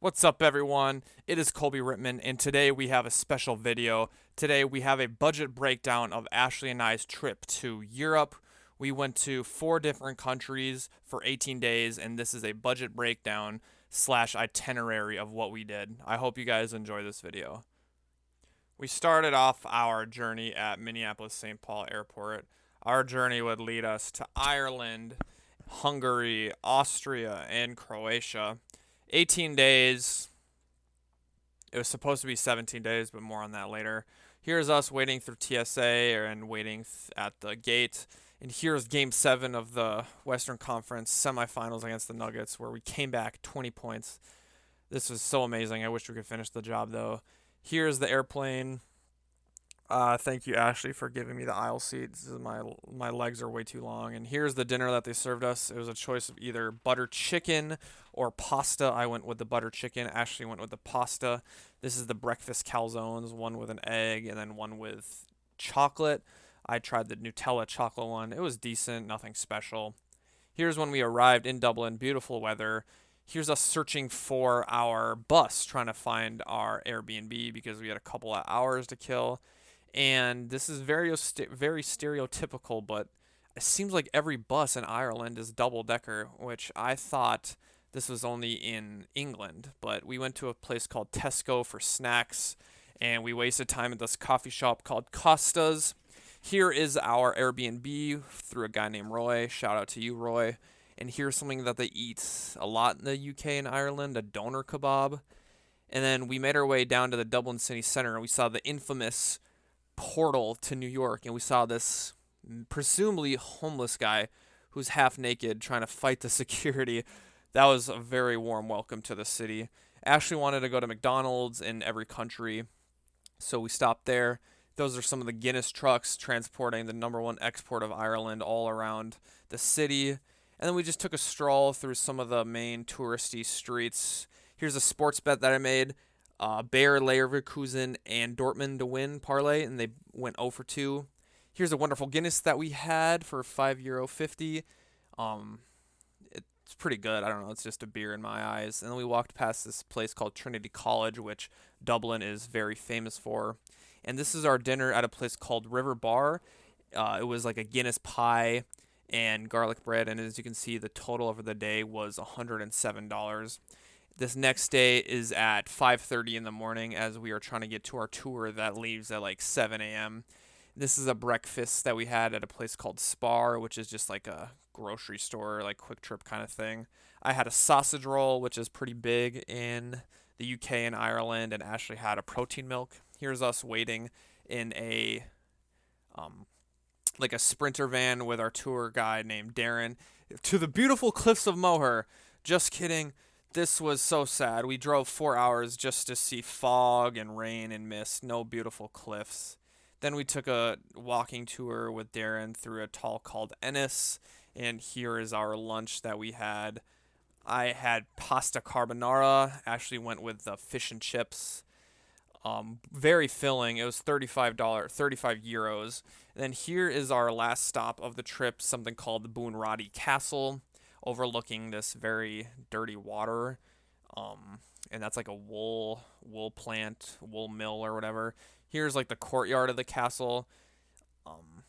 What's up, everyone? It is Colby Rittman, and today we have a special video. Today we have a budget breakdown of Ashley and I's trip to Europe. We went to 4 different countries for 18 days, and this is a budget breakdown slash itinerary of what we did. I hope you guys enjoy this video. We started off our journey at Minneapolis St. Paul Airport. Our journey would lead us to Ireland, Hungary, Austria, and Croatia. 18 days. It was supposed to be 17 days, but more on that later. Here's us waiting through TSA and waiting at the gate. And here's game 7 of the Western Conference semifinals against the Nuggets, where we came back 20 points. This was so amazing. I wish we could finish the job, though. Here's the airplane. Thank you, Ashley, for giving me the aisle seats. My legs are way too long. And here's the dinner that they served us. It was a choice of either butter chicken or pasta. I went with the butter chicken. Ashley went with the pasta. This is the breakfast calzones, one with an egg and then one with chocolate. I tried the Nutella chocolate one. It was decent, nothing special. Here's when we arrived in Dublin. Beautiful weather. Here's us searching for our bus, trying to find our Airbnb because we had a couple of hours to kill. And this is very stereotypical, but it seems like every bus in Ireland is double decker, which I thought this was only in England. But we went to a place called Tesco for snacks, and we wasted time at this coffee shop called Costa's. Here is our Airbnb through a guy named Roy. Shout out to you, Roy. And here's something that they eat a lot in the UK and Ireland, a doner kebab. And then we made our way down to the Dublin city center, and we saw the infamous portal to New York, and we saw this presumably homeless guy who's half naked trying to fight the security. That was a very warm welcome to the city. Ashley wanted to go to McDonald's in every country, so we stopped there. Those are some of the Guinness trucks transporting the #1 export of Ireland all around the city. And then we just took a stroll through some of the main touristy streets. Here's a sports bet that I made. Bayer Leverkusen and Dortmund to win parlay, and they went 0 for 2. Here's a wonderful Guinness that we had for €5.50. It's pretty good. I don't know. It's just a beer in my eyes. And then we walked past this place called Trinity College, which Dublin is very famous for. And this is our dinner at a place called River Bar. It was like a Guinness pie and garlic bread, and as you can see, the total over the day was $107. This next day is at 5:30 in the morning as we are trying to get to our tour that leaves at like 7 a.m. This is a breakfast that we had at a place called Spar, which is just like a grocery store, like quick trip kind of thing. I had a sausage roll, which is pretty big in the UK and Ireland, and Ashley had a protein milk. Here's us waiting in a um, like a sprinter van with our tour guide named Darren to the beautiful cliffs of Moher. Just kidding. This was so sad. We drove 4 hours just to see fog and rain and mist, no beautiful cliffs. Then we took a walking tour with Darren through a tunnel called Ennis, and here is our lunch that we had. I had pasta carbonara. Ashley went with the fish and chips. Very filling. It was $35, 35 euros. And then here is our last stop of the trip, something called the Bunratty Castle, overlooking this very dirty water. And that's like a wool plant, wool mill or whatever. Here's like the courtyard of the castle. Um,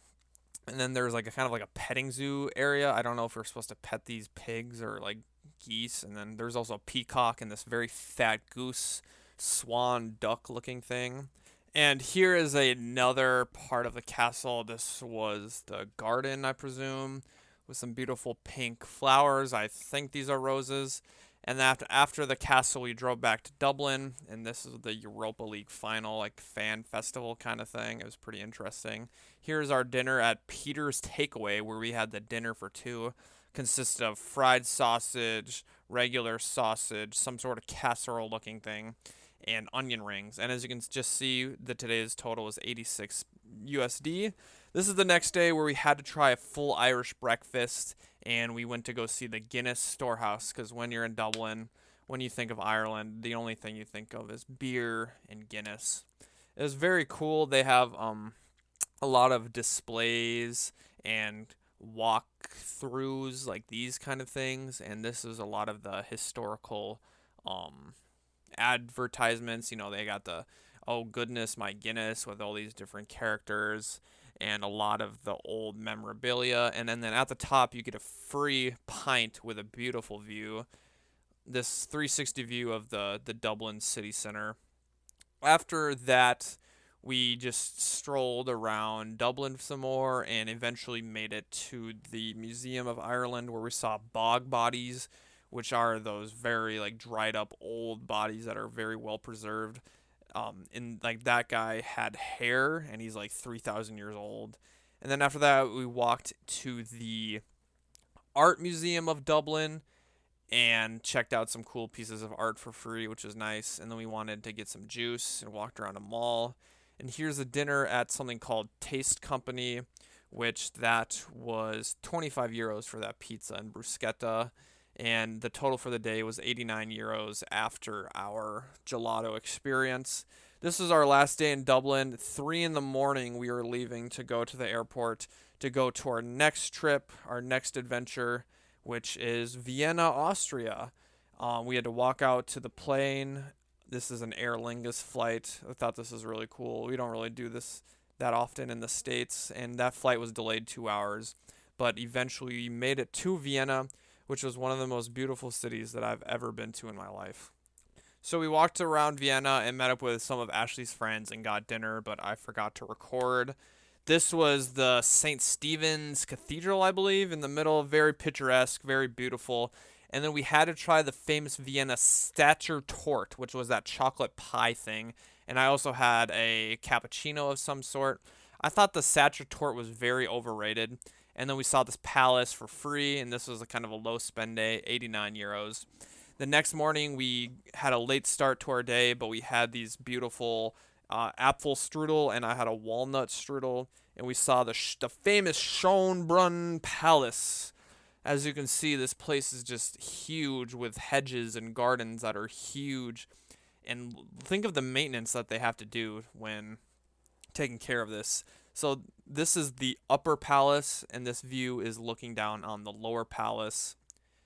and then there's like a kind of like a petting zoo area. I don't know if we're supposed to pet these pigs or like geese. And then there's also a peacock and this very fat goose, swan, duck looking thing. And here is another part of the castle. This was the garden, I presume, with some beautiful pink flowers. I think these are roses. And after the castle, we drove back to Dublin, and this is the Europa League final, like fan festival kind of thing. It was pretty interesting. Here's our dinner at Peter's Takeaway, where we had the dinner for two. Consisted of fried sausage, regular sausage, some sort of casserole-looking thing, and onion rings. And as you can just see, today's total is 86 USD. This is the next day where we had to try a full Irish breakfast, and we went to go see the Guinness Storehouse because when you're in Dublin, when you think of Ireland, the only thing you think of is beer and Guinness. It was very cool. They have a lot of displays and walk-throughs, like these kind of things, and this is a lot of the historical um, advertisements. You know, they got the oh goodness, my Guinness with all these different characters and a lot of the old memorabilia. And then at the top, you get a free pint with a beautiful view. This 360 view of the Dublin city center. After that, we just strolled around Dublin some more and eventually made it to the Museum of Ireland where we saw bog bodies, which are those very like dried up old bodies that are very well preserved. And like that guy had hair and he's like 3,000 years old. And then after that, we walked to the Art Museum of Dublin and checked out some cool pieces of art for free, which was nice. And then we wanted to get some juice and walked around a mall. And here's a dinner at something called Taste Company, which that was 25 euros for that pizza and bruschetta. And the total for the day was 89 euros after our gelato experience. This was our last day in Dublin. 3 in the morning, we were leaving to go to the airport to go to our next trip, our next adventure, which is Vienna, Austria. We had to walk out to the plane. This is an Aer Lingus flight. I thought this was really cool. We don't really do this that often in the States, and that flight was delayed 2 hours. But eventually we made it to Vienna, which was one of the most beautiful cities that I've ever been to in my life. So we walked around Vienna and met up with some of Ashley's friends and got dinner, but I forgot to record. This was the St. Stephen's Cathedral, I believe, in the middle. Very picturesque, very beautiful. And then we had to try the famous Vienna Stature Torte, which was that chocolate pie thing. And I also had a cappuccino of some sort. I thought the Stature Torte was very overrated. And then we saw this palace for free, and this was a kind of a low spend day, 89 euros. The next morning, we had a late start to our day, but we had these beautiful apple strudel, and I had a walnut strudel, and we saw the famous Schönbrunn Palace. As you can see, this place is just huge with hedges and gardens that are huge. And think of the maintenance that they have to do when taking care of this. So this is the upper palace, and this view is looking down on the lower palace.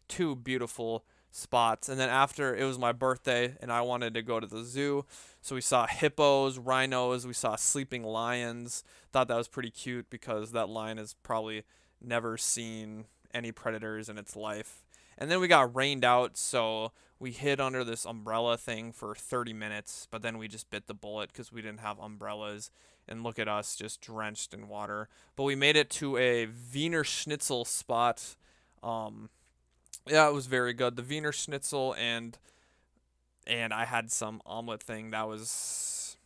Two beautiful spots. And then after, it was my birthday, and I wanted to go to the zoo. So we saw hippos, rhinos, we saw sleeping lions. Thought that was pretty cute because that lion has probably never seen any predators in its life. And then we got rained out, so we hid under this umbrella thing for 30 minutes, but then we just bit the bullet because we didn't have umbrellas. And look at us just drenched in water. But we made it to a Wiener Schnitzel spot. Yeah, it was very good. The Wiener Schnitzel and I had some omelet thing that was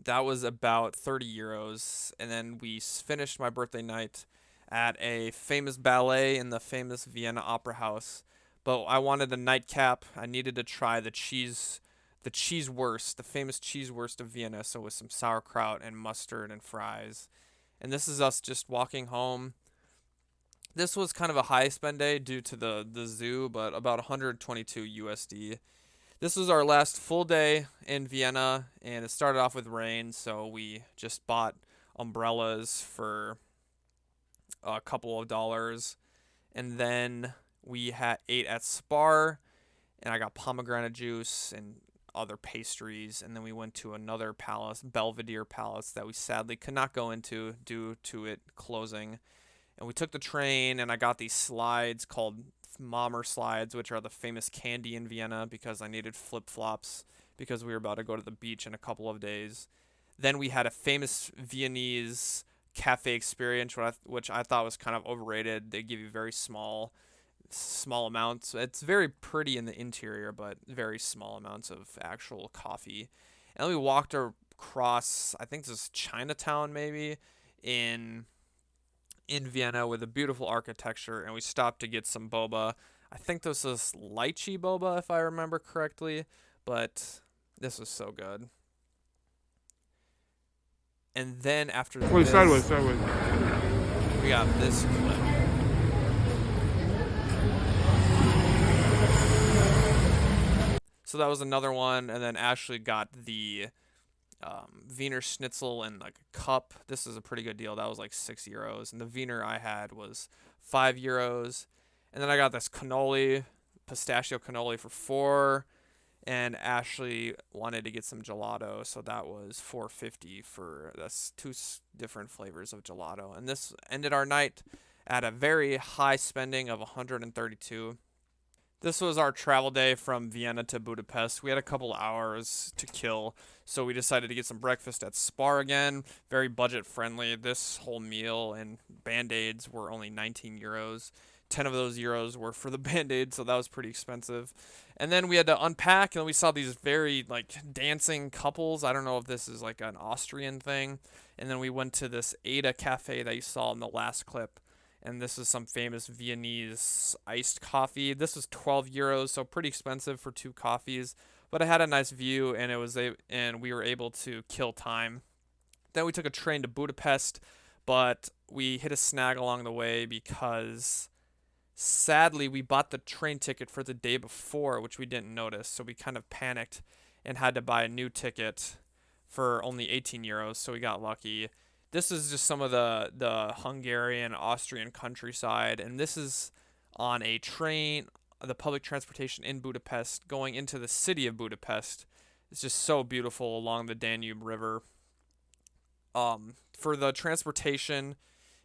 about 30 euros. And then we finished my birthday night at a famous ballet in the famous Vienna Opera House. But I wanted a nightcap. I needed to try the cheesewurst, the famous cheesewurst of Vienna, so with some sauerkraut and mustard and fries. And this is us just walking home. This was kind of a high spend day due to the zoo, but about 122 USD. This was our last full day in Vienna, and it started off with rain, so we just bought umbrellas for a couple of dollars. And then we ate at Spar, and I got pomegranate juice and other pastries. And then we went to another palace, Belvedere Palace, that we sadly could not go into due to it closing. And we took the train, and I got these slides called Mommer slides, which are the famous candy in Vienna, because I needed flip-flops because we were about to go to the beach in a couple of days. Then we had a famous Viennese cafe experience, which I thought was kind of overrated. They give you very small amounts. It's very pretty in the interior, but very small amounts of actual coffee. And then we walked across, I think this is Chinatown maybe, in Vienna with a beautiful architecture, and we stopped to get some boba. I think this is lychee boba if I remember correctly, but this was so good. And then after Wait, this, sideways. we got this clip. So that was another one, and then Ashley got the Wiener Schnitzel in like a cup. This is a pretty good deal. That was like 6 euros, and the Wiener I had was 5 euros. And then I got this cannoli, pistachio cannoli for 4. and Ashley wanted to get some gelato, so that was 450 for that's different flavors of gelato. And this ended our night at a very high spending of 132. This was our travel day from Vienna to Budapest. We had a couple hours to kill, so we decided to get some breakfast at Spar again. Very budget friendly. This whole meal and band-aids were only 19 euros. 10 of those euros were for the band-aid, so that was pretty expensive. And then we had to unpack, and we saw these very like dancing couples. I don't know if this is like an Austrian thing. And then we went to this Ada Cafe that you saw in the last clip, and this is some famous Viennese iced coffee. This was 12 euros, so pretty expensive for two coffees, but it had a nice view, and and we were able to kill time. Then we took a train to Budapest, but we hit a snag along the way because sadly we bought the train ticket for the day before, which we didn't notice, so we kind of panicked and had to buy a new ticket for only 18 euros, so we got lucky. This is just some of the Hungarian, Austrian countryside, and this is on a train, the public transportation in Budapest, going into the city of Budapest. It's just so beautiful along the Danube River. For the transportation,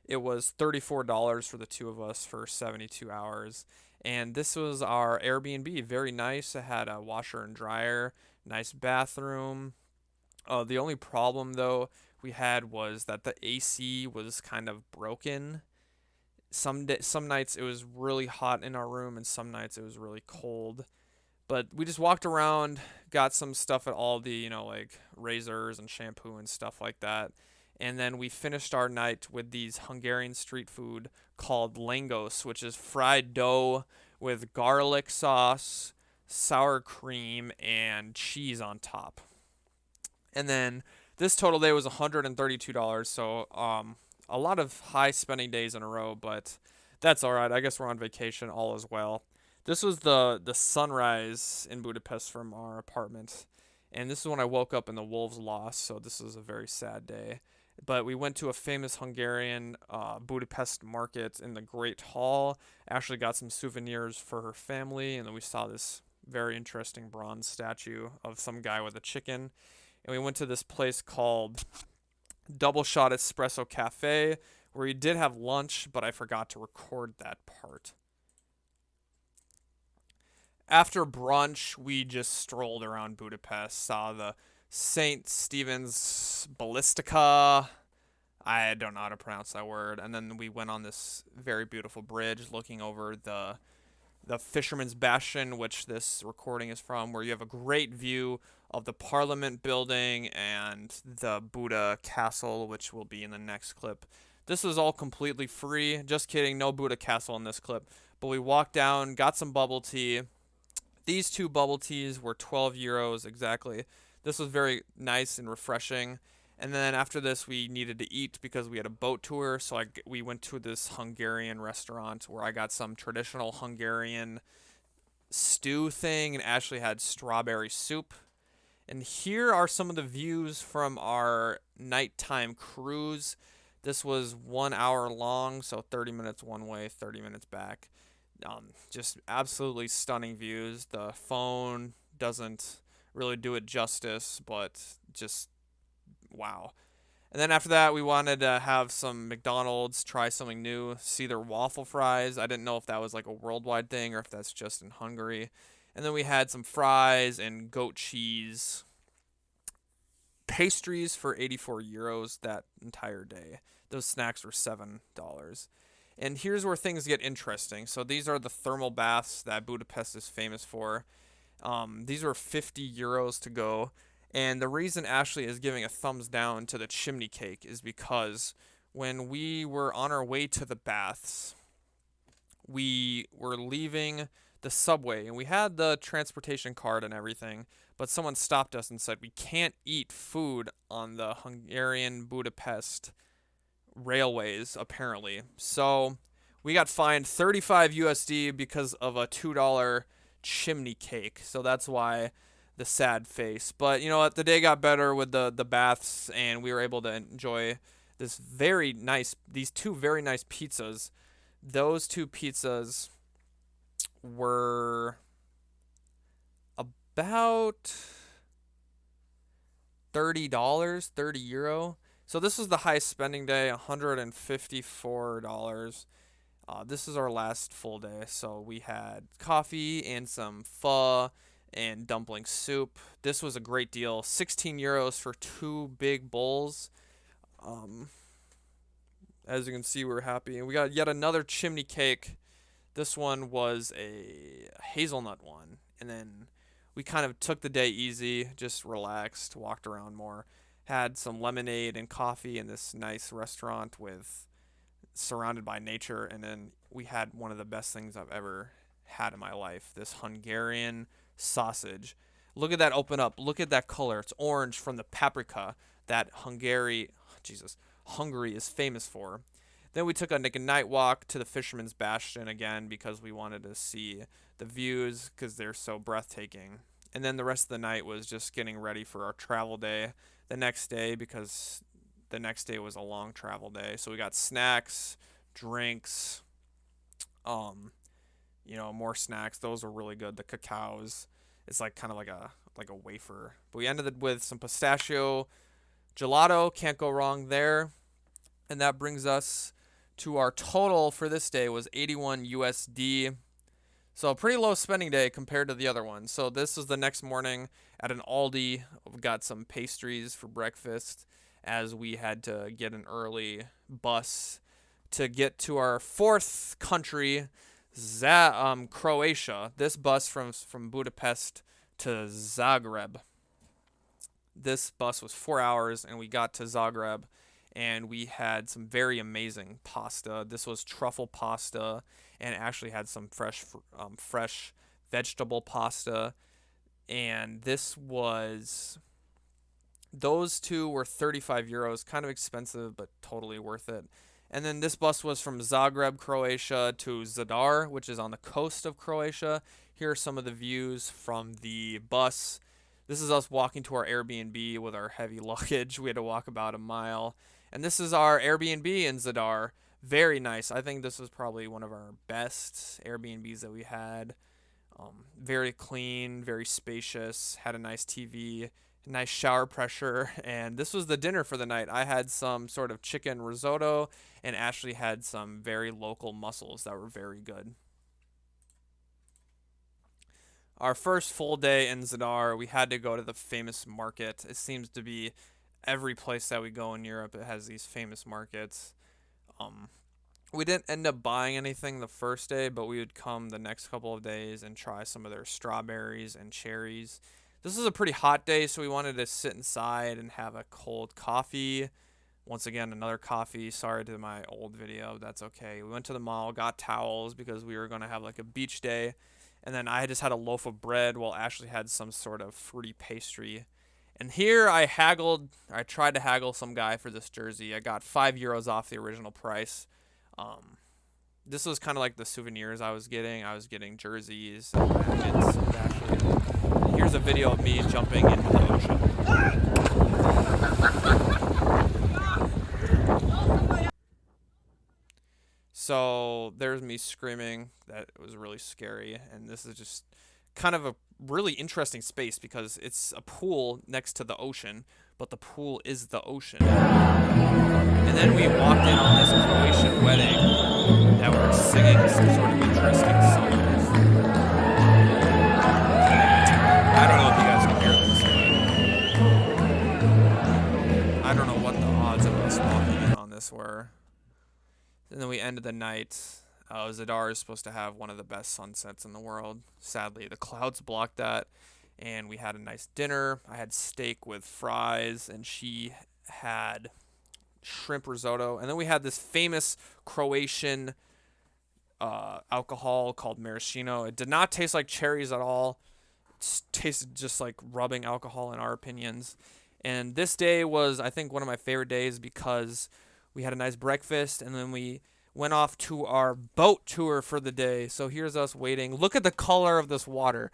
it was $34 for the two of us for 72 hours. And this was our Airbnb. Very nice. It had a washer and dryer, nice bathroom. The only problem, though, we had was that the AC was kind of broken. Some nights it was really hot in our room, and some nights it was really cold. But we just walked around, got some stuff at Aldi, like razors and shampoo and stuff like that. And then we finished our night with these Hungarian street food called langos, which is fried dough with garlic sauce, sour cream, and cheese on top. And then this total day was $132, so a lot of high spending days in a row, but that's all right. I guess we're on vacation, all is well. This was the sunrise in Budapest from our apartment, and this is when I woke up and the Wolves lost, so this was a very sad day. But we went to a famous Hungarian Budapest market in the Great Hall. Ashley got some souvenirs for her family, and then we saw this very interesting bronze statue of some guy with a chicken. And we went to this place called Double Shot Espresso Cafe, where we did have lunch, but I forgot to record that part. After brunch, we just strolled around Budapest, saw the St. Stephen's Ballistica. I don't know how to pronounce that word. And then we went on this very beautiful bridge looking over the Fisherman's Bastion, which this recording is from, where you have a great view of the Parliament building and the Buda Castle, which will be in the next clip. This was all completely free. Just kidding, no Buda Castle in this clip. But we walked down, got some bubble tea. These two bubble teas were 12 euros exactly. This was very nice and refreshing. And then after this, we needed to eat because we had a boat tour. So we went to this Hungarian restaurant where I got some traditional Hungarian stew thing, and Ashley had strawberry soup. And here are some of the views from our nighttime cruise. This was 1 hour long, so 30 minutes one way, 30 minutes back. Just absolutely stunning views. The phone doesn't really do it justice, but just wow. And then after that, we wanted to have some McDonald's, try something new, see their waffle fries. I didn't know if that was like a worldwide thing or if that's just in Hungary. And then we had some fries and goat cheese pastries for 84 euros that entire day. Those snacks were $7. And here's where things get interesting. So these are the thermal baths that Budapest is famous for. These were 50 euros to go. And the reason Ashley is giving a thumbs down to the chimney cake is because when we were on our way to the baths, we were leaving the subway and we had the transportation card and everything, but someone stopped us and said we can't eat food on the Hungarian Budapest railways apparently. So we got fined 35 USD because of a $2 chimney cake. So that's why the sad face. But you know what? The day got better with the baths, and we were able to enjoy these two very nice pizzas. Those two pizzas were about $30, 30 euro. So this was the highest spending day, $154. This is our last full day. So we had coffee and some pho and dumpling soup. This was a great deal. 16 euros for two big bowls. Um, as you can see, we're happy. And we got yet another chimney cake. This one was a hazelnut one. And then we kind of took the day easy, just relaxed, walked around more. Had some lemonade and coffee in this nice restaurant with surrounded by nature, and then we had one of the best things I've ever had in my life, this Hungarian sausage. Look at that open up. Look at that color. It's orange from the paprika that Hungary is famous for. Then we took a night walk to the Fisherman's Bastion again because we wanted to see the views because they're so breathtaking. And then the rest of the night was just getting ready for our travel day the next day because the next day was a long travel day. So we got snacks, drinks, more snacks. Those were really good. The cacaos. It's like kind of like a wafer. But we ended it with some pistachio gelato. Can't go wrong there. And that brings us to our total for this day was 81 USD. So a pretty low spending day compared to the other one. So this was the next morning at an Aldi. We got some pastries for breakfast as we had to get an early bus to get to our fourth country, Croatia. This bus from Budapest to Zagreb. This bus was 4 hours, and we got to Zagreb, and we had some very amazing pasta. This was truffle pasta, and actually had some fresh vegetable pasta. And those two were 35 euros, kind of expensive, but totally worth it. And then this bus was from Zagreb, Croatia to Zadar, which is on the coast of Croatia. Here are some of the views from the bus. This is us walking to our Airbnb with our heavy luggage. We had to walk about a mile. And this is our Airbnb in Zadar. Very nice. I think this was probably one of our best Airbnbs that we had. Very clean, very spacious, had a nice TV, nice shower pressure, and this was the dinner for the night. I had some sort of chicken risotto, and Ashley had some very local mussels that were very good. Our first full day in Zadar, we had to go to the famous market. It seems to be every place that we go in Europe, it has these famous markets. We didn't end up buying anything the first day, but we would come the next couple of days and try some of their strawberries and cherries. This was a pretty hot day, so we wanted to sit inside and have a cold coffee. Once again, another coffee. Sorry to my old video. That's okay. We went to the mall, got towels because we were going to have like a beach day. And then I just had a loaf of bread while Ashley had some sort of fruity pastry. And here I tried to haggle some guy for this jersey. I got 5 euros off the original price. This was kind of like the souvenirs I was getting. I was getting jerseys and magnets with Ashley. Here's a video of me jumping into the ocean. So there's me screaming. That was really scary. And this is just kind of a really interesting space because it's a pool next to the ocean, but the pool is the ocean. And then we walked in on this Croatian wedding that were singing some sort of interesting songs. I don't know if you guys can hear this, but I don't know what the odds of us walking in on this were. And then we ended the night. Zadar is supposed to have one of the best sunsets in the world. Sadly, the clouds blocked that, and we had a nice dinner. I had steak with fries, and she had shrimp risotto. And then we had this famous Croatian alcohol called maraschino. It did not taste like cherries at all. It tasted just like rubbing alcohol in our opinions. And this day was, I think, one of my favorite days because we had a nice breakfast, and then we went off to our boat tour for the day. So here's us waiting. Look at the color of this water.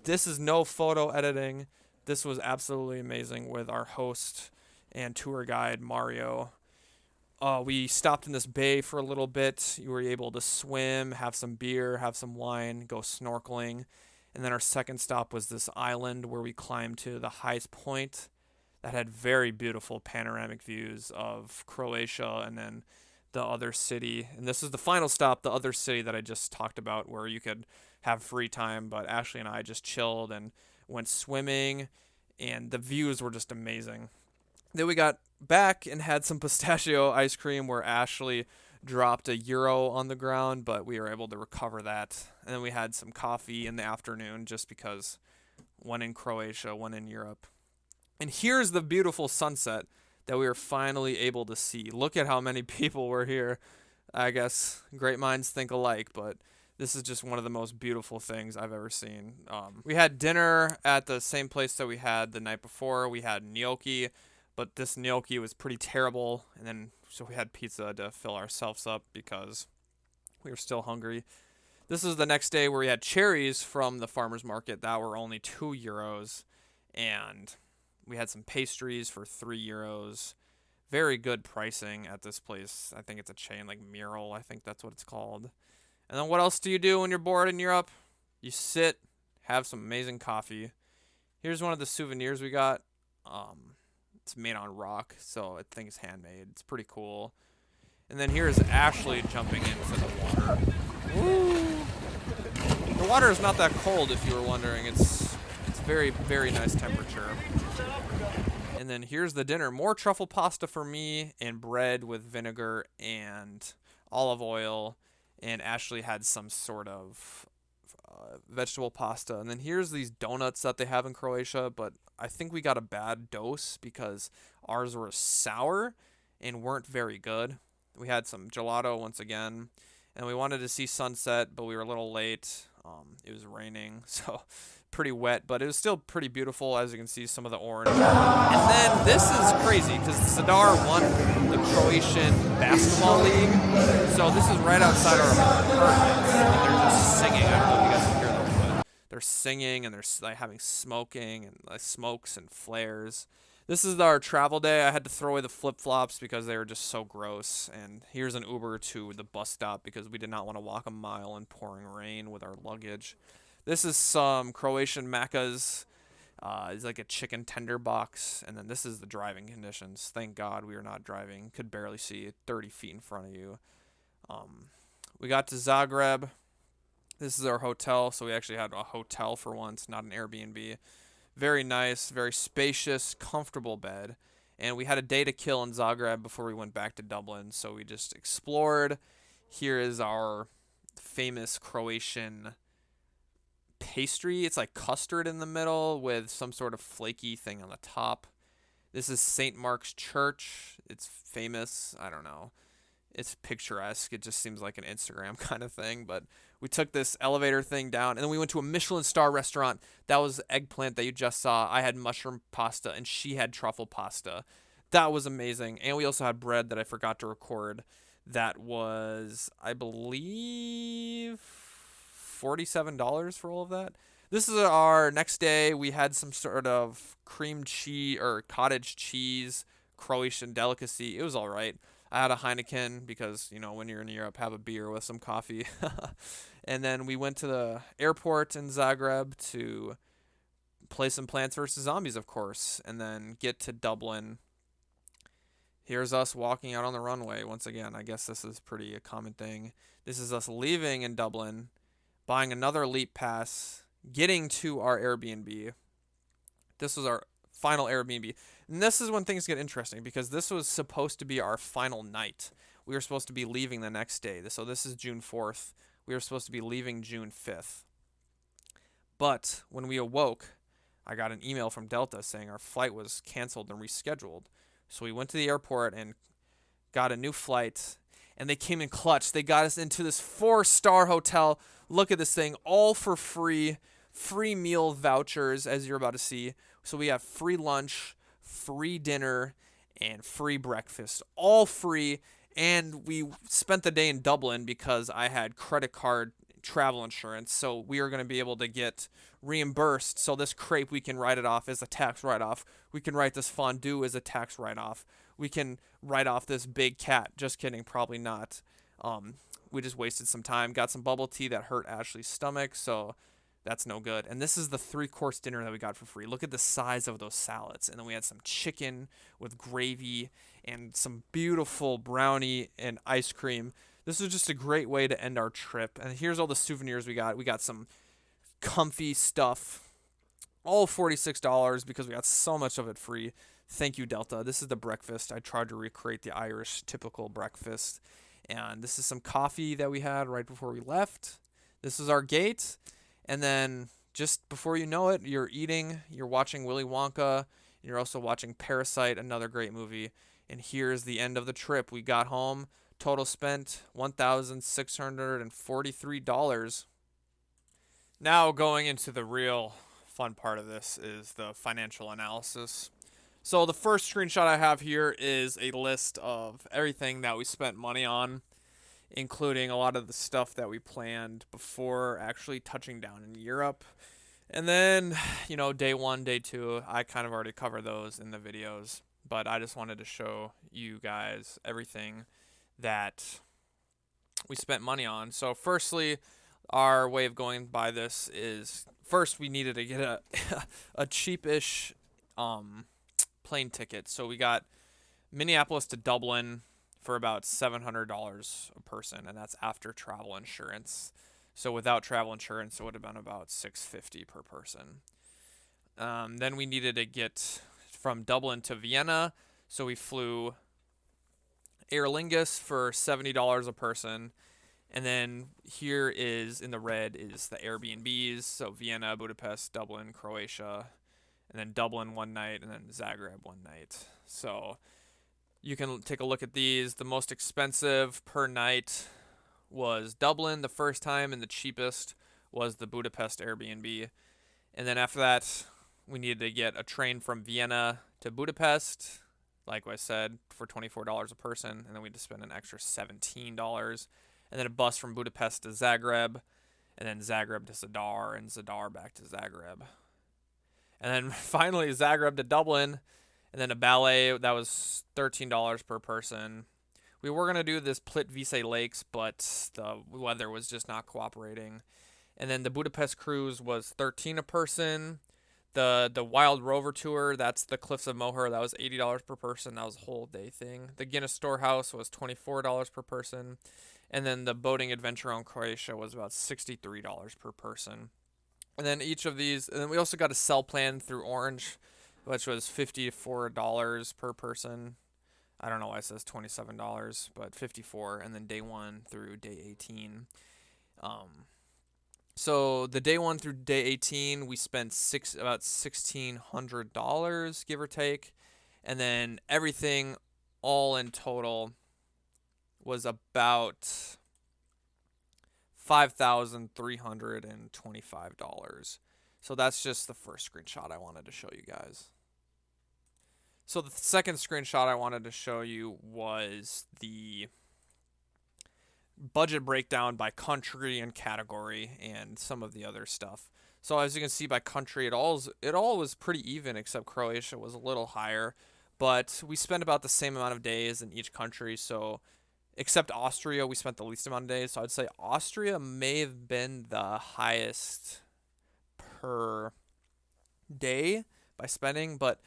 This is no photo editing. This was absolutely amazing with our host and tour guide, Mario. We stopped in this bay for a little bit. You were able to swim, have some beer, have some wine, go snorkeling. And then our second stop was this island where we climbed to the highest point that had very beautiful panoramic views of Croatia and then the other city. And this is the final stop, the other city that I just talked about, where you could have free time. But Ashley and I just chilled and went swimming, and the views were just amazing. Then we got back and had some pistachio ice cream where Ashley dropped a euro on the ground, but we were able to recover that. And then we had some coffee in the afternoon just because one in Croatia, one in Europe. And here's the beautiful sunset that we were finally able to see. Look at how many people were here. I guess great minds think alike, but this is just one of the most beautiful things I've ever seen. We had dinner at the same place that we had the night before. We had gnocchi, but this gnocchi was pretty terrible. And then so we had pizza to fill ourselves up because we were still hungry. This is the next day where we had cherries from the farmer's market that were only 2 euros. And we had some pastries for 3 euros. Very good pricing at this place. I think it's a chain like Mural. I think that's what it's called. And then what else do you do when you're bored in Europe? You sit, have some amazing coffee. Here's one of the souvenirs we got. It's made on rock, so I think it's handmade. It's pretty cool. And then here's Ashley jumping into the water. Woo! The water is not that cold, if you were wondering. It's very, very nice temperature. And then here's the dinner. More truffle pasta for me and bread with vinegar and olive oil. And Ashley had some sort of vegetable pasta. And then here's these donuts that they have in Croatia, but I think we got a bad dose because ours were sour and weren't very good. We had some gelato once again, and we wanted to see sunset, but we were a little late. It was raining, so pretty wet, but it was still pretty beautiful, as you can see some of the orange. And then this is crazy because Zadar won the Croatian basketball league, so this is right outside our apartments, and they're just singing. I don't know if you guys can hear them, but they're singing and they're like having smoking and like smokes and flares. This is our travel day. I had to throw away the flip-flops because they were just so gross. And here's an Uber to the bus stop because we did not want to walk a mile in pouring rain with our luggage. This is some Croatian macas. It's like a chicken tender box. And then this is the driving conditions. Thank God we were not driving. Could barely see 30 feet in front of you. We got to Zagreb. This is our hotel. So we actually had a hotel for once, not an Airbnb. Very nice, very spacious, comfortable bed. And we had a day to kill in Zagreb before we went back to Dublin, so we just explored. Here is our famous Croatian pastry. It's like custard in the middle with some sort of flaky thing on the top. This is St. Mark's Church. It's famous. I don't know. It's picturesque. It just seems like an Instagram kind of thing, but we took this elevator thing down, and then we went to a Michelin star restaurant. That was eggplant that you just saw. I had mushroom pasta, and she had truffle pasta. That was amazing. And we also had bread that I forgot to record. That was, I believe, $47 for all of that. This is our next day. We had some sort of cream cheese or cottage cheese Croatian delicacy. It was all right. I had a Heineken because, you know, when you're in Europe, have a beer with some coffee. And then we went to the airport in Zagreb to play some Plants vs. Zombies, of course, and then get to Dublin. Here's us walking out on the runway. Once again, I guess this is pretty a common thing. This is us leaving in Dublin, buying another Leap Pass, getting to our Airbnb. This was our final Airbnb. And this is when things get interesting because this was supposed to be our final night. We were supposed to be leaving the next day. So this is June 4th. We were supposed to be leaving June 5th. But when we awoke, I got an email from Delta saying our flight was canceled and rescheduled. So we went to the airport and got a new flight. And they came in clutch. They got us into this 4-star hotel. Look at this thing. All for free. Free meal vouchers, as you're about to see. So we have free lunch, free dinner, and free breakfast. All free. And we spent the day in Dublin because I had credit card travel insurance. So we are going to be able to get reimbursed. So this crepe, we can write it off as a tax write-off. We can write this fondue as a tax write-off. We can write off this big cat. Just kidding, probably not. We just wasted some time. Got some bubble tea that hurt Ashley's stomach. So That's no good. And this is the 3-course dinner that we got for free. Look at the size of those salads. And then we had some chicken with gravy and some beautiful brownie and ice cream. This was just a great way to end our trip. And here's all the souvenirs we got. We got some comfy stuff, all $46 because we got so much of it free. Thank you, Delta. This is the breakfast. I tried to recreate the Irish typical breakfast. And this is some coffee that we had right before we left. This is our gate. And then just before you know it, you're watching Willy Wonka, and you're also watching Parasite, another great movie. And here's the end of the trip. We got home, total spent $1,643. Now going into the real fun part of this is the financial analysis. So the first screenshot I have here is a list of everything that we spent money on, including a lot of the stuff that we planned before actually touching down in Europe. And then, day 1, day 2, I kind of already covered those in the videos, but I just wanted to show you guys everything that we spent money on. So firstly, our way of going by this is first we needed to get a cheapish plane ticket. So we got Minneapolis to Dublin for about $700 a person, and that's after travel insurance. So without travel insurance, it would have been about $650 per person. Then we needed to get from Dublin to Vienna, so we flew Aer Lingus for $70 a person. And then here is in the red is the Airbnbs, so Vienna, Budapest, Dublin, Croatia, and then Dublin one night, and then Zagreb one night. So you can take a look at these. The most expensive per night was Dublin the first time, and the cheapest was the Budapest Airbnb. And then after that, we needed to get a train from Vienna to Budapest, like I said, for $24 a person, and then we had to spend an extra $17. And then a bus from Budapest to Zagreb, and then Zagreb to Zadar, and Zadar back to Zagreb. And then finally Zagreb to Dublin, and then a ballet that was $13 per person. We were going to do this Plitvice Lakes, but the weather was just not cooperating. And then the Budapest cruise was $13 a person. The Wild Rover tour, that's the Cliffs of Moher, that was $80 per person. That was a whole day thing. The Guinness Storehouse was $24 per person. And then the boating adventure on Croatia was about $63 per person. And then each of these, and then we also got a cell plan through Orange, which was $54 per person. I don't know why it says $27, but $54. And then day 1 through day 18. So the day 1 through day 18, we spent about $1,600, give or take. And then everything all in total was about $5,325. So that's just the first screenshot I wanted to show you guys. So the second screenshot I wanted to show you was the budget breakdown by country and category and some of the other stuff. So as you can see by country, it all was pretty even, except Croatia was a little higher. But we spent about the same amount of days in each country, so except Austria, we spent the least amount of days. So I'd say Austria may have been the highest per day by spending, but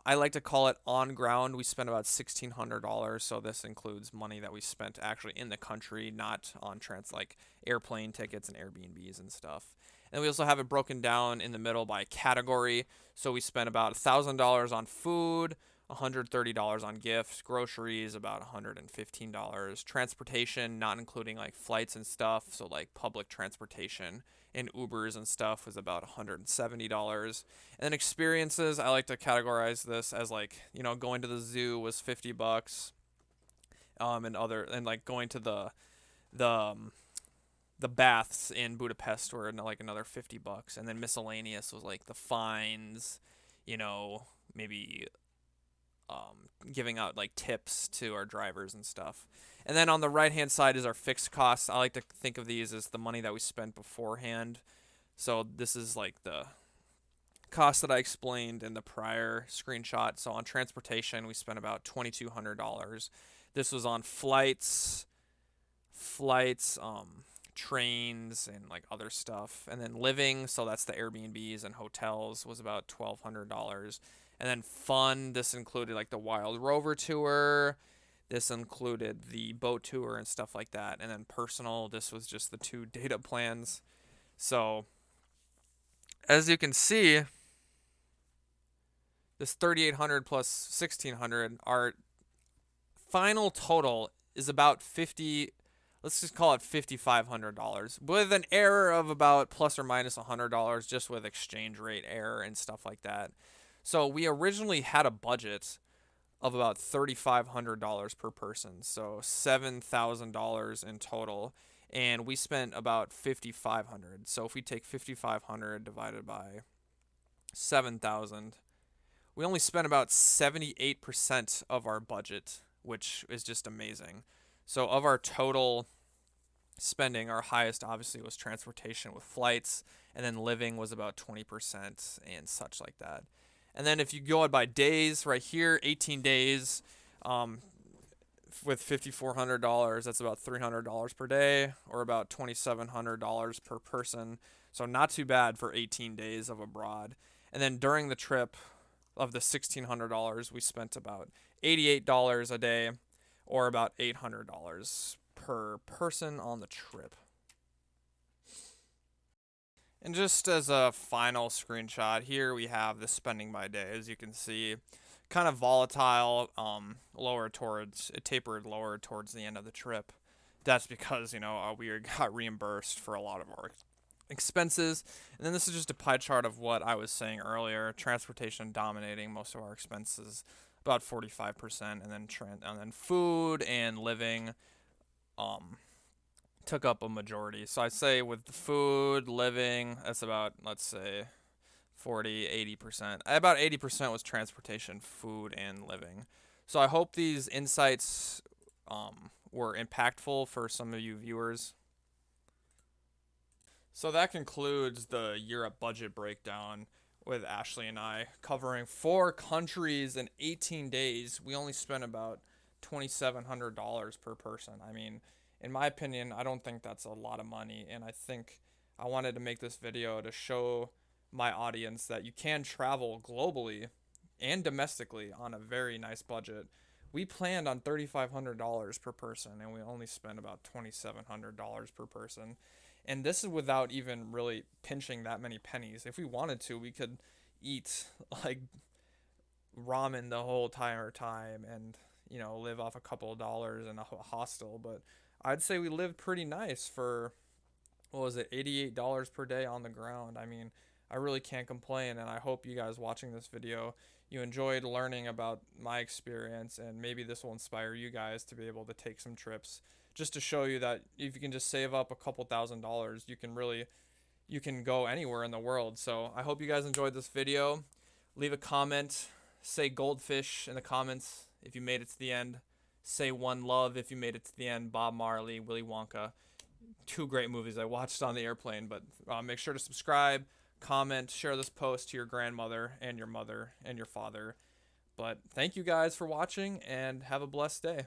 I like to call it on ground. We spent about $1,600, so this includes money that we spent actually in the country, not on like airplane tickets and Airbnbs and stuff. And we also have it broken down in the middle by category. So we spent about $1,000 on food, $130 on gifts, groceries about $115, transportation, not including like flights and stuff, so like public transportation and Ubers and stuff, was about $170. And then experiences, I like to categorize this as like, going to the zoo was $50, and like going to the baths in Budapest were like another $50, and then miscellaneous was like the fines, maybe giving out like tips to our drivers and stuff. And then on the right hand side is our fixed costs. I like to think of these as the money that we spent beforehand. So this is like the cost that I explained in the prior screenshot. So on transportation, we spent about $2,200. This was on flights, trains and like other stuff. And then living, so that's the Airbnbs and hotels, was about $1,200. And then fun, this included like the Wild Rover tour. This included the boat tour and stuff like that. And then personal, this was just the 2 data plans. So as you can see, this 3,800 plus 1,600, our final total is about 50. Let's just call it $5,500 with an error of about plus or minus $100 just with exchange rate error and stuff like that. So we originally had a budget of about $3,500 per person, so $7,000 in total, and we spent about $5,500. So if we take 5,500 divided by 7,000, we only spent about 78% of our budget, which is just amazing. So of our total spending, our highest obviously was transportation with flights, and then living was about 20% and such like that. And then if you go out by days, right here, 18 days, with $5,400, that's about $300 per day, or about $2,700 per person. So not too bad for 18 days of abroad. And then during the trip of the $1,600, we spent about $88 a day, or about $800 per person on the trip. And just as a final screenshot, here we have the spending by day. As you can see, kind of volatile, it tapered lower towards the end of the trip. That's because, we got reimbursed for a lot of our expenses. And then this is just a pie chart of what I was saying earlier. Transportation dominating most of our expenses, about 45%, and then food and living took up a majority. So I'd say with the food, living, that's about, let's say, 80%. About 80% was transportation, food, and living. So I hope these insights were impactful for some of you viewers. So that concludes the Europe budget breakdown with Ashley and I, covering 4 countries in 18 days. We only spent about $2,700 per person. I mean, in my opinion, I don't think that's a lot of money, and I think I wanted to make this video to show my audience that you can travel globally and domestically on a very nice budget. We planned on $3,500 per person, and we only spent about $2,700 per person. And this is without even really pinching that many pennies. If we wanted to, we could eat like ramen the whole entire time and, live off a couple of dollars in a hostel. But I'd say we lived pretty nice for, what was it, $88 per day on the ground. I mean, I really can't complain, and I hope you guys watching this video, you enjoyed learning about my experience, and maybe this will inspire you guys to be able to take some trips, just to show you that if you can just save up a couple $1,000s, you can go anywhere in the world. So I hope you guys enjoyed this video. Leave a comment, say goldfish in the comments if you made it to the end. Say one love if you made it to the end. Bob Marley, Willy Wonka, 2 great movies I watched on the airplane. But make sure to subscribe, comment, share this post to your grandmother and your mother and your father. But thank you guys for watching, and have a blessed day.